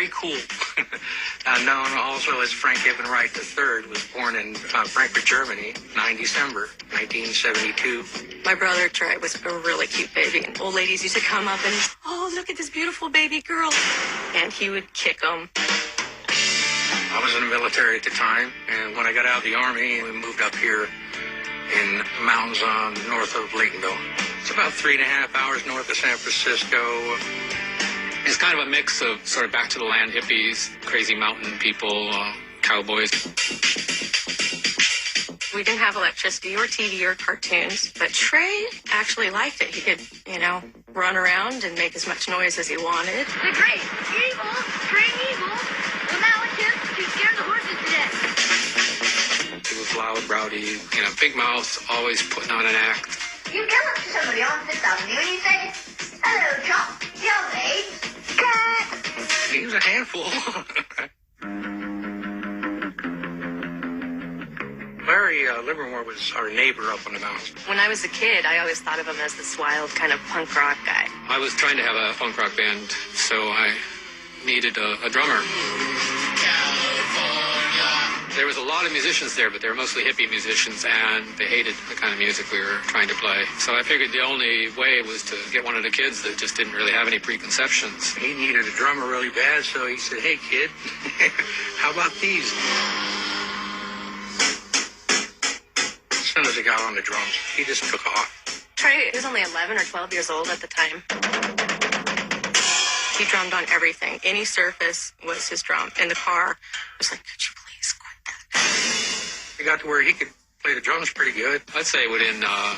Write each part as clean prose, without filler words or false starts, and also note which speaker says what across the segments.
Speaker 1: Trey Cool, known also as Frank Evan Wright III, was born in Frankfurt, Germany, 9 December 1972.
Speaker 2: My brother Trey was a really cute baby, and old ladies used to come up and, oh, look at this beautiful baby girl, and he would kick them.
Speaker 1: I was in the military at the time, and when I got out of the Army, we moved up here in the mountains north of Laytonville. It's about 3.5 hours north of San Francisco.
Speaker 3: It's kind of a mix of sort of back to the land hippies, crazy mountain people, cowboys.
Speaker 2: We didn't have electricity or TV or cartoons, but Trey actually liked it. He could, run around and make as much noise as he wanted.
Speaker 4: The great evil, great evil, will now attempt to scare the horses to death.
Speaker 3: He was loud, rowdy, big mouth, always putting on an act.
Speaker 4: You come up to somebody on Fifth Avenue and you say, hello, Chop, yo, babes.
Speaker 1: He was a handful. Larry Livermore was our neighbor up on the mountain.
Speaker 2: When I was a kid, I always thought of him as this wild kind of punk rock guy.
Speaker 3: I was trying to have a punk rock band, so I needed a drummer. There was a lot of musicians there, but they were mostly hippie musicians, and they hated the kind of music we were trying to play. So I figured the only way was to get one of the kids that just didn't really have any preconceptions.
Speaker 1: He needed a drummer really bad, so he said, hey, kid, how about these? As soon as he got on the drums, he just took off.
Speaker 2: Trey was only 11 or 12 years old at the time. He drummed on everything. Any surface was his drum. In the car, it was like, could you please quit that?
Speaker 1: He got to where he could play the drums pretty good.
Speaker 3: I'd say within a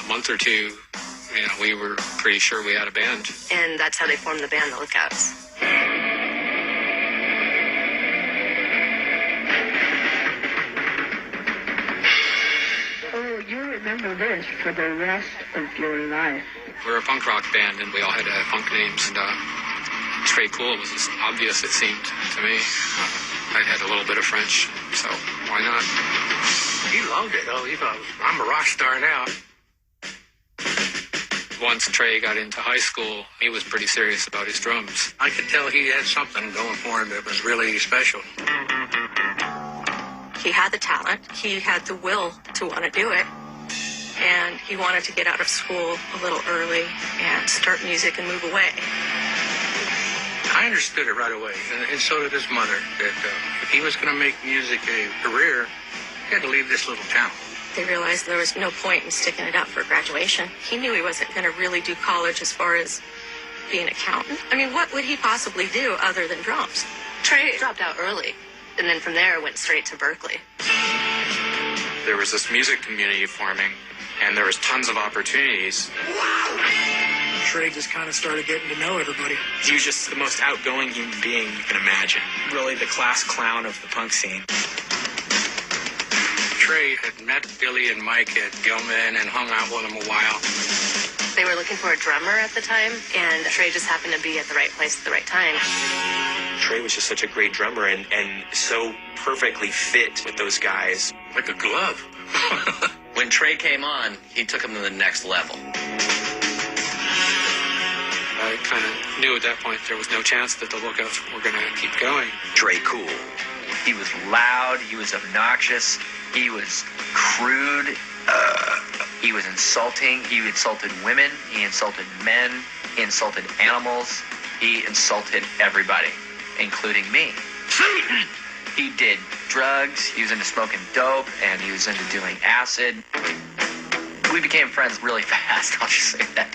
Speaker 3: month or two, we were pretty sure we had a band.
Speaker 2: And that's how they formed the band, The Lookouts.
Speaker 5: Oh, you remember this for the rest of your life.
Speaker 3: We were a punk rock band, and we all had to have punk names. And Trey Cool was as obvious, it seemed to me. I had a little bit of French, so why not?
Speaker 1: He loved it. Oh, he thought, I'm a rock star now.
Speaker 3: Once Trey got into high school, he was pretty serious about his drums.
Speaker 1: I could tell he had something going for him that was really special.
Speaker 2: He had the talent. He had the will to want to do it. And he wanted to get out of school a little early and start music and move away.
Speaker 1: I understood it right away, and so did his mother, that if he was going to make music a career, he had to leave this little town.
Speaker 2: They realized there was no point in sticking it out for graduation. He knew he wasn't going to really do college as far as being an accountant. I mean, what would he possibly do other than drums? Trey dropped out early, and then from there went straight to Berkeley.
Speaker 6: There was this music community forming, and there was tons of opportunities.
Speaker 7: Trey just kind of started getting to know everybody.
Speaker 6: He was just the most outgoing human being you can imagine.
Speaker 7: Really the class clown of the punk scene.
Speaker 1: Trey had met Billy and Mike at Gilman and hung out with them a while.
Speaker 2: They were looking for a drummer at the time, and Trey just happened to be at the right place at the right time.
Speaker 8: Trey was just such a great drummer and so perfectly fit with those guys.
Speaker 1: Like a glove.
Speaker 9: When Trey came on, he took him to the next level.
Speaker 3: I kind of knew at that point there was no chance that the Lookouts were going to keep going.
Speaker 9: Trey Cool. He was loud. He was obnoxious. He was crude. He was insulting. He insulted women. He insulted men. He insulted animals. He insulted everybody, including me. He did drugs. He was into smoking dope, and he was into doing acid. We became friends really fast, I'll just say that.